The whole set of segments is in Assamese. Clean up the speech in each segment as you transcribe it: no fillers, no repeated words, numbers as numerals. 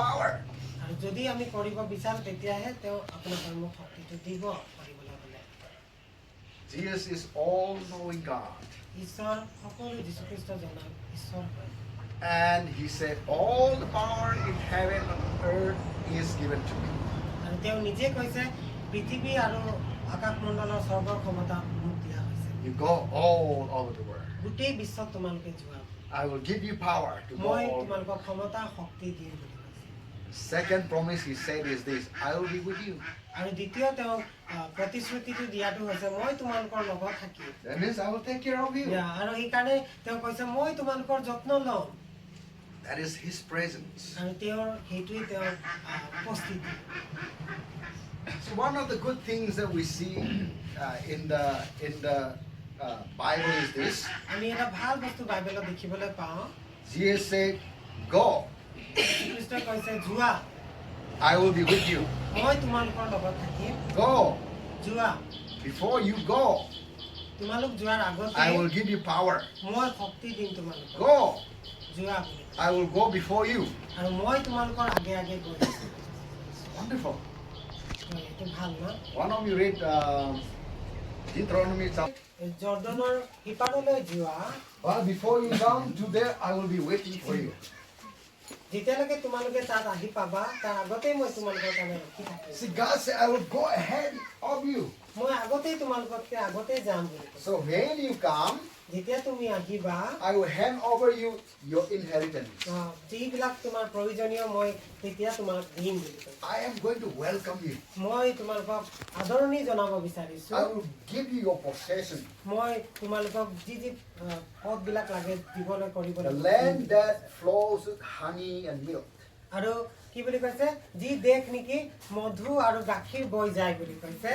power. আৰু যদি আমি কৰিব বিচাৰো তেতিয়াহে তেওঁ আপোনাক মোক শক্তিটো দিব কৰিবলৈ হলে Jesus is all-knowing God. ঈশ্বৰ সকলো যীশু খ্ৰীষ্ট জনা ঈশ্বৰ হয় And he said, all the power in heaven and earth is given to me. আৰু তেওঁ নিজে কৈছে পৃথিৱী আৰু আকাশমণ্ডলৰ সৰ্বৰ ক্ষমতা মোক দিয়া হৈছে You go all over the world. গোটেই বিশ্বত তোমালোকে যোৱা I will give you power to go মই all. তোমালোকক ক্ষমতা শক্তি দিম বুলি কৈছে Second promise he said is this, I will be with you. আৰু দ্বিতীয় তেওঁ প্ৰতিশ্ৰুতিটো দিয়াটো হৈছে মই তোমালোকৰ লগত থাকিম That means I will take care of you. আৰু সেইকাৰণে তেওঁ কৈছে মই তোমালোকৰ যত্ন ল'ম That is his presence. আৰু তেওঁৰ সেইটোৱেই তেওঁৰ উপস্থিতি So one of the good things that we see in the Bible is this. আমি এটা ভাল বস্তু বাইবেলত দেখিবলৈ পাওঁ Jesus said, go, খ্ৰীষ্টই কৈছে যোৱা I will be with you. মই তোমালোকৰ লগত থাকিম Go. যোৱা Before you go, তোমালোক যোৱাৰ আগতে I will give you power. মই শক্তি দিম তোমালোকক Go. যোৱা I will go before you. আৰু মই তোমালোকৰ আগে আগে গৈ আছোঁ Wonderful. এইটো ভাল ন Why don't you read Deuteronomy chapter? জৰ্ডনৰ সিপাৰলৈ যোৱা Well, before you come to there, I will be waiting for you. যেতিয়ালৈকে তোমালোকে তাত আহি পাবা তাৰ আগতেই মই তোমালোকৰ কাৰণে ৰখি থাকিম See, God said, I will go ahead of you. মই আগতেই তোমালোকতকৈ আগতেই যাম বুলি কৈছে So when you come, যেতিয়া তুমি আহিবা I will hand over you your inheritance. যিবিলাক তোমাৰ প্ৰয়োজনীয় মই তেতিয়া তোমাক দিম বুলি কৈছে I am going to welcome you. মই তোমালোকক আদৰণি জনাব বিচাৰিছো I will give you your possession. মই তোমালোকক যি যি পদবিলাক লাগে দিবলৈ The কৰিবলৈ land that flows with honey and milk. আৰু কি বুলি কৈছে যি দেশ নেকি মধু আৰু গাখীৰ বৈ যায় বুলি কৈছে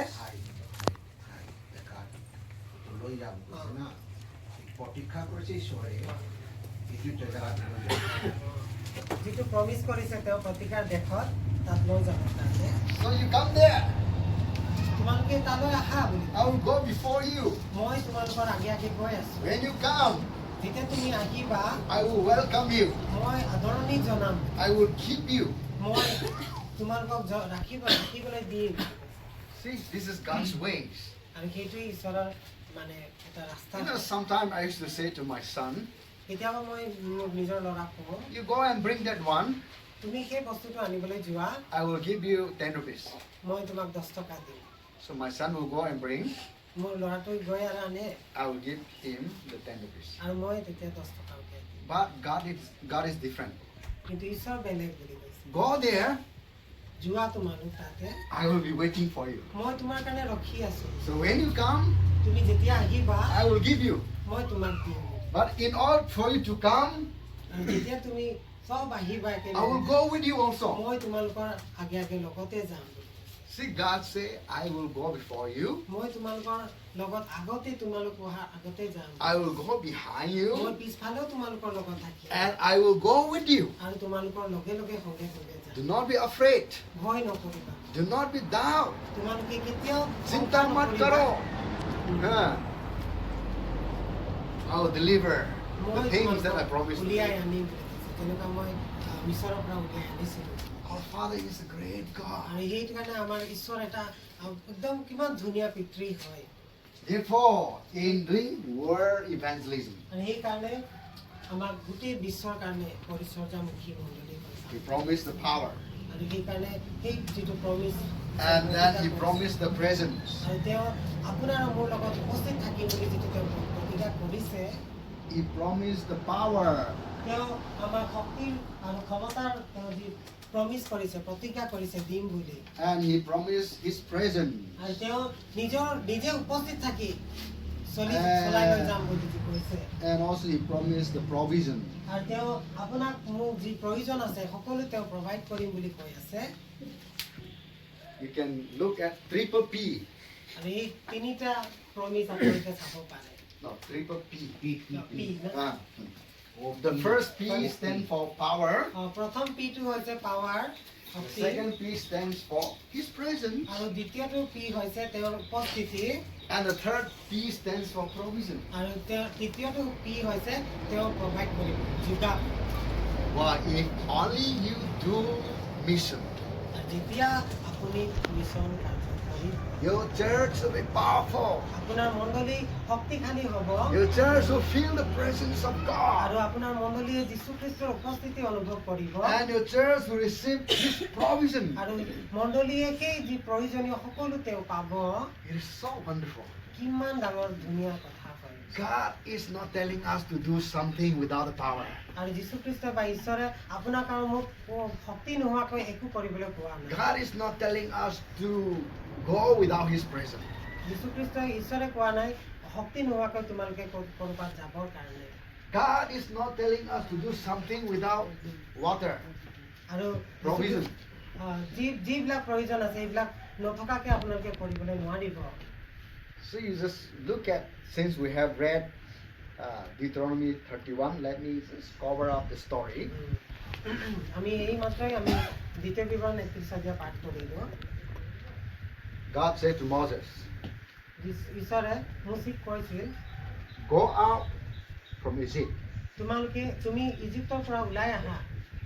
যিটো প্ৰমিছ কৰিছে তেওঁ প্ৰতিকাৰ দেশত তাত লৈ যাব কাৰণে So you come there. তোমালোকে তালৈ আহা বুলি I will go before you. মই তোমালোকৰ আগে আগে গৈ আছো When you come, যেতিয়া তুমি আহিবা I will welcome you. মই আদৰণি জনাম I will keep you. মই তোমালোকক ৰাখিবলৈ দিম See, this is God's ways. আৰু সেইটোৱেই ঈশ্বৰৰ মানে এটা ৰাস্তা You know, sometimes I used to say to my son, কেতিয়াবা মই মোৰ নিজৰ ল'ৰাক কওঁ you go and bring that one, তুমি সেই বস্তুটো আনিবলৈ যোৱা I will give you 10 rupees. মই তোমাক 10 টকা দিম So my son will go and bring, মোৰ ল'ৰাটোৱে গৈ আৰু আনে I will give him the 10 rupees. আৰু মই তেতিয়া 10 টকা উলিয়াই দিম But God is different. কিন্তু ঈশ্বৰ বেলেগ বুলি কৈছে Go there, যোৱা তোমালোক তাতে I will be waiting for you. মই তোমাৰ কাৰণে ৰখি আছো So when you come, তুমি যেতিয়া আহিবা I will give you. মই তোমাক দিম But in order for you to come, আৰু যেতিয়া তুমি সব আহিবা I will একেলগে go with you also. মই তোমালোকৰ আগে আগে লগতে যাম See, God say, I will go before you. মই তোমালোকৰ লগত আগতে তোমালোক অহাৰ আগতে যাম I will go behind মই you. পিছফালেও তোমালোকৰ লগত থাকিম And I will go with you. আৰু তোমালোকৰ লগে লগে সঙ্গে সঙ্গে যাম Do not be afraid. ভয় নকৰিবা Do not be down. তোমালোকে কেতিয়াও Chinta mat karo. I will deliver the things that I promised to উলিয়াই you. আনিম বুলি কৈছে তেনেকুৱা মই মিছৰৰ পৰা উলিয়াই আনিছিলোঁ Our Father is a great God. আৰু সেইটো কাৰণে আমাৰ ঈশ্বৰ এটা একদম কিমান ধুনীয়া পিতৃ হয় Therefore, in doing word evangelism, আৰু সেইকাৰণে আমাক গোটেই বিশ্বৰ কাৰণে পৰিচৰ্যামুখী মণ্ডলী He promised the power. আৰু সেইকাৰণে সেই যিটো promise And then He promised the presence. আৰু তেওঁ আপোনাৰ মোৰ লগত উপস্থিত থাকিম বুলি যিটো তেওঁ প্ৰতিজ্ঞা কৰিছে He promised the power. তেওঁ আমাৰ শক্তিৰ আৰু ক্ষমতাৰ তেওঁ যি প্ৰমিছ কৰিছে প্ৰতিজ্ঞা কৰিছে দিম বুলি And He promised His presence. আৰু তেওঁ নিজে উপস্থিত থাকি চলাই লৈ যাম বুলি যি কৈছে And also He promised the provision. আৰু তেওঁ আপোনাক মোক যি প্ৰয়োজন আছে সকলো তেওঁ প্ৰভাইড কৰিম বুলি কৈ আছে You can look at triple P. আৰু এই তিনিটা প্ৰমিছ আপোনালোকে চাব পাৰে No, triple P. P, no? The first P stands for power. প্ৰথম পিটো হৈছে power The second P stands for His presence. আৰু দ্বিতীয়টো পি হৈছে তেওঁৰ উপস্থিতি And the third P stands for provision. আৰু তৃতীয়টো পি হৈছে তেওঁ প্ৰভাইড কৰিব যোগাব Well, if only you do mission, আৰু যেতিয়া আপুনি মিছন কাৰ্য কৰিব, your church will be powerful. আপোনাৰ মণ্ডলী শক্তিশালী হ'ব, Your church will feel the presence of আৰু God. আপোনাৰ মণ্ডলীয়ে যীশুখ্ৰীষ্টৰ উপস্থিতি অনুভৱ কৰিব, And your church will receive His provision. আৰু মণ্ডলীয়ে সেই যি প্ৰয়োজনীয় সকলো তেওঁ পাব। It is so wonderful. কিমান ডাঙৰ ধুনীয়া কথা হয়। God is not telling us to do something without the power. আৰু যীশুখ্ৰীষ্ট বা ঈশ্বৰে আপোনাক আৰু মোক শক্তি নোহোৱাকৈ একো কৰিবলৈ কোৱা নাই। God is not telling us to go without His presence. যীশুখ্ৰীষ্টই ঈশ্বৰে কোৱা নাই শক্তি নোহোৱাকৈ তোমালোকে ক'ৰবাত যাবৰ কাৰণে। God is not telling us to do something without water. আৰু Provision. যিবিলাক প্ৰয়োজন আছে সেইবিলাক নথকাকৈ আপোনালোকে কৰিবলৈ নোৱাৰিব। So you just look at, since we have read Deuteronomy 31, let me just cover up the story. আমি এই মাত্ৰই আমি দ্বিতীয় বিৱৰণ 31 পাঠ কৰিলোঁ। God said to Moses, ঈশ্বৰে মুচিক কৈছিল, go out from Egypt, তুমি ইজিপ্তৰ পৰা ওলাই আহা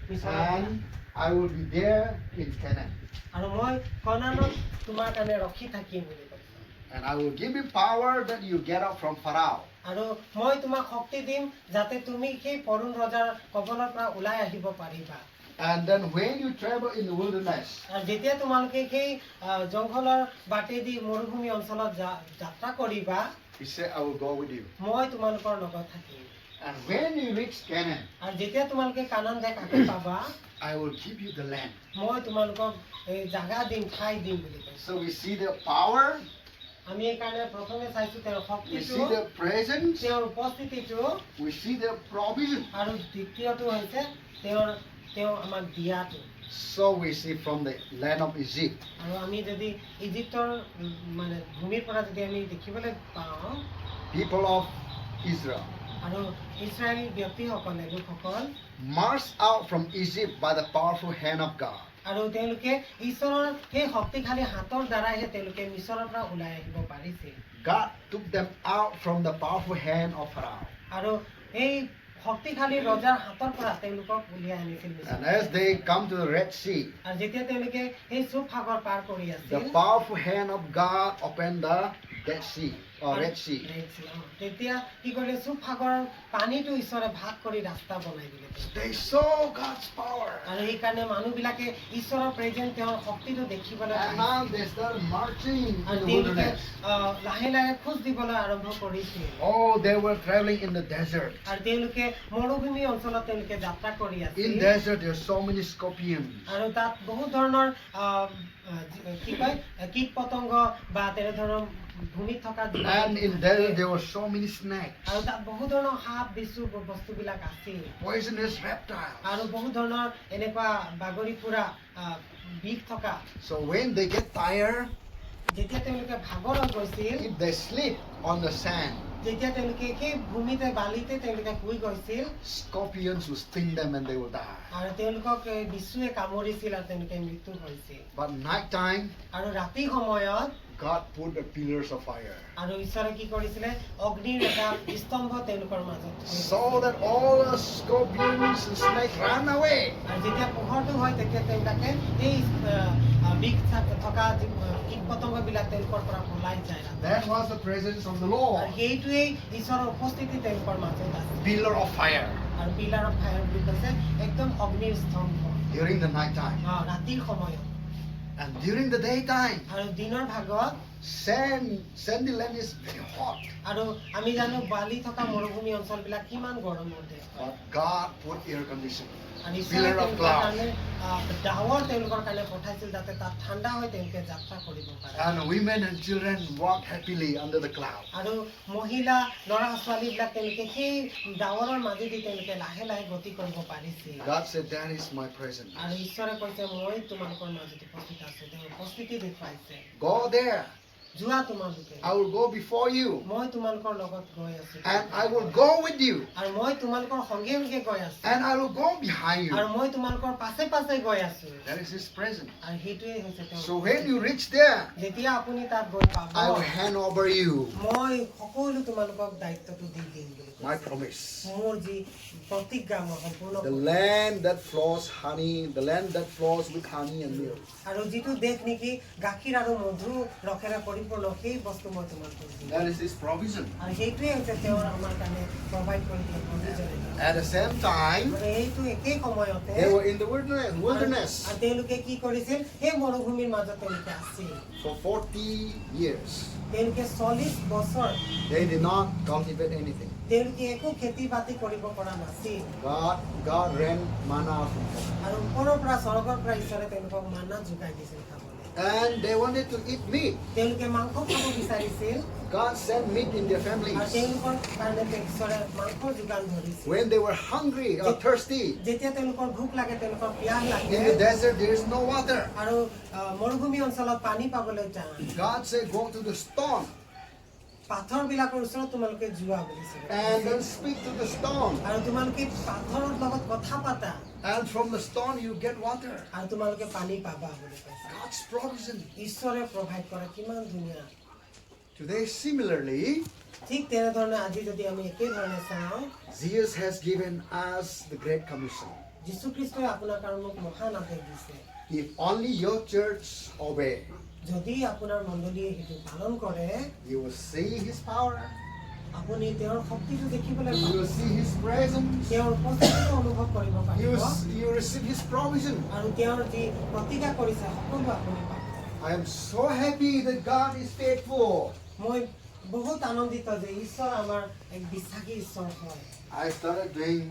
মিছৰৰ পৰা। and I will be there in Canaan. আৰু মই কনানত তোমাৰ কাৰণে ৰখি থাকিম বুলি কৈছোঁ। And I will give you power that you get out from Pharaoh. আৰু মই তোমাক শক্তি দিম যাতে তুমি সেই পৰুণ ৰজাৰ কবলৰ পৰা ওলাই আহিব পাৰিবা। And then when you travel in the wilderness, আৰু যেতিয়া তোমালোকে সেই জংঘলৰ বাটেদি মৰুভূমি অঞ্চলত যাত্ৰা কৰিবা, He said, I will go with you. মই তোমালোকৰ লগত থাকিম। And when you reach Canaan, আৰু যেতিয়া তোমালোকে কানান দেশ আহি পাবা, I will give you the land. মই তোমালোকক এই জাগা দিম, ঠাই দিম বুলি কৈছে। So we see the power, আমি এইকাৰণে প্ৰথমে চাইছো তেওঁৰ we শক্তিটো, see the presence, তেওঁৰ উপস্থিতিটো, we see the provision. আৰু দ্বিতীয়টো হৈছে তেওঁ আমাক দিয়াটো। So we see from the land of Egypt, আৰু আমি যদি ইজিপ্তৰ মানে ভূমিৰ পৰা যদি আমি দেখিবলৈ পাওঁ, people of Israel আৰু ইছৰাইল ব্যক্তিসকলে লোকসকল marched out from Egypt by the powerful hand of God. আৰু তেওঁলোকে ঈশ্বৰৰ সেই শক্তিশালী হাতৰ দ্বাৰাহে তেওঁলোকে মিছৰৰ পৰা ওলাই আহিব পাৰিছিল। God took them out from the powerful hand of Pharaoh. আৰু এই শক্তিশালী ৰজাৰ হাতৰ পৰা তেওঁলোকক উলিয়াই আনিছিল And মিছৰ। as they come to the Red Sea, আৰু যেতিয়া তেওঁলোকে সেই চুপ সাগৰ পাৰ কৰি the আছিল, powerful hand of God opened the Dead Sea or Red Sea. তেতিয়া কি কৰিলে চুপ সাগৰৰ পানীটো ঈশ্বৰে ভাগ কৰি ৰাস্তা বনাই দিলে। They saw God's power. আৰু সেইকাৰণে মানুহবিলাকে ঈশ্বৰৰ প্ৰেজেন্ট তেওঁৰ শক্তিটো দেখিবলৈ And পাইছিল। now they started marching in আৰু the তেওঁলোকে wilderness. লাহে লাহে খোজ দিবলৈ আৰম্ভ কৰিছিল। Oh, they were traveling in the desert. আৰু তেওঁলোকে মৰুভূমি অঞ্চলত তেওঁলোকে যাত্ৰা কৰি In আছিল। desert, there are so many scorpions. আৰু তাত বহুত ধৰণৰ কি কয় কীট পতংগ বা তেনেধৰণৰ ভূমিত থকা And in desert, there were so many snakes, আৰু তাত বহুত ধৰণৰ সাপ বিছু বস্তুবিলাক আছিল। poisonous reptiles. আৰু বহুত ধৰণৰ এনেকুৱা বাগৰি ফুৰা বিষ থকা। So when they get tired, যেতিয়া তেওঁলোকে ভাগৰত গৈছিল, if they sleep on the sand, যেতিয়া তেওঁলোকে সেই ভূমিতে বালিতে তেওঁলোকে শুই গৈছিল, scorpions will sting them and they will die. আৰু তেওঁলোকক বিছুৱে কামুৰিছিল আৰু তেওঁলোকে মৃত্যু হৈছিল। But night time, আৰু ৰাতি সময়ত God put the pillars of fire, আৰু ঈশ্বৰে কি কৰিছিলে অগ্নিৰ এটা স্তম্ভ তেওঁলোকৰ মাজত থৈ so that all the scorpions and snakes ran away. আৰু যেতিয়া পোহৰটো হয় তেতিয়া তেওঁলোকে এই বিষ থকা কীট পতংগবিলাক তেওঁলোকৰ পৰা পলাই যায়। That was the presence of the আৰু Lord. সেইটোৱেই ঈশ্বৰৰ উপস্থিতি তেওঁলোকৰ মাজত আছে। Pillar of fire আৰু পিলাৰ অফ ফায়াৰ বুলি কৈছে একদম অগ্নিৰ স্তম্ভ during the night time. ৰাতিৰ সময়ত। And during the daytime, আৰু দিনৰ ভাগত sandy land is very hot. আৰু আমি জানো বালি থকা মৰুভূমি অঞ্চলবিলাক কিমান গৰমৰ দেশ হয়। But God put air conditioning. আৰু ঈশ্বৰে Pillar of তেওঁলোকৰ cloud. কাৰণে ডাৱৰ তেওঁলোকৰ কাৰণে পঠাইছিল যাতে তাত ঠাণ্ডা হৈ তেওঁলোকে যাত্ৰা কৰিব পাৰে। And women and children walk happily under the cloud. আৰু মহিলা ল'ৰা ছোৱালীবিলাক তেওঁলোকে সেই ডাৱৰৰ মাজেদি তেওঁলোকে লাহে লাহে গতি কৰিব পাৰিছিল। God said, that is my presence. আৰু ঈশ্বৰে কৈছে মই তোমালোকৰ মাজত উপস্থিত আছো। তেওঁৰ উপস্থিতি দেখুৱাইছে। Go there. যোৱা তোমালোকে I will go before you. মই তোমালোকৰ লগত গৈ আছো And I will go with you. আৰু মই তোমালোকৰ সঙ্গে সঙ্গে গৈ আছো And I will go behind আৰু you. মই তোমালোকৰ পাছে পাছে গৈ আছো That is His presence. আৰু হেতুৱে হৈছে তেওঁৰ So when you reach there, যেতিয়া আপুনি তাত গৈ পাব I will hand over you মই সকলো তোমালোকক দায়িত্বটো দি দিম বুলি কৈছে। my promise. মোৰ যি প্ৰতিজ্ঞা মই সম্পূৰ্ণ The কৰিম। land that flows honey, the land that flows with honey and milk. আৰু যিটো দেশ নেকি গাখীৰ আৰু মধু ৰসেৰে পৰিপূৰ্ণ সেই বস্তু মই তোমালোকক দিম That is His provision. আৰু সেইটোৱে হৈছে তেওঁৰ আমাৰ কাৰণে প্ৰভাইড কৰি দিয়া provision। At the same time, আৰু এইটো একেই সময়তে they were in the wilderness আৰু তেওঁলোকে কি কৰিছিল সেই মৰুভূমিৰ মাজত তেওঁলোকে আছিল for 40 years. তেওঁলোকে 40 বছৰ They did not cultivate anything. তেওঁলোকে একো খেতি বাতি কৰিব পৰা নাছিল God rained manna from heaven. আৰু ওপৰৰ পৰা স্বৰ্গৰ পৰা ঈশ্বৰে তেওঁলোকক মান্না যোগাই দিছিল খাবলৈ And they wanted to eat meat. তেওঁলোকে মাংস খাব বিচাৰিছিল God sent meat in their আৰু families. তেওঁলোকৰ কাৰণে ঈশ্বৰে মাংসৰ যোগান ধৰিছিল When they were hungry or thirsty, যেতিয়া তেওঁলোকৰ ভোক লাগে তেওঁলোকৰ পিয়াহ in লাগে the desert there is no water. আৰু মৰুভূমি অঞ্চলত পানী পাবলৈ টান God said, go to the stone পাথৰ বিলাকৰ ওচৰত তোমালোকে যোৱা বুলিছিল and then speak to the stone. আৰু তোমালোকে পাথৰৰ লগত কথা পাতা And from the stone you get water. আৰু তোমালোকে পানী পাবা বুলি কৈছে God's provision. ঈশ্বৰে প্ৰভাইড কৰে কিমান ধুনীয়া Today, similarly, ঠিক তেনেধৰণে আজি যদি আমি একে ধৰণে চাওঁ Jesus has given us the Great Commission. যীশুখ্ৰীষ্টই আপোনাক আৰু মোক মহান আদেশ দিছে If only your church obey, যদি আপোনাৰ মণ্ডলীয়ে সেইটো পালন কৰে you will see His power, আপুনি তেওঁৰ শক্তিটো দেখিবলৈ you পাব will see His presence, তেওঁৰ উপস্থিতিটো অনুভৱ কৰিব you পাৰিব will receive His provision. আৰু তেওঁৰ যি প্ৰতিজ্ঞা কৰিছে সকলো আপুনি পাব I am so happy that God is faithful. মই বহুত আনন্দিত যে ঈশ্বৰ আমাৰ এক বিশ্বাসী ঈশ্বৰ হয় I started doing,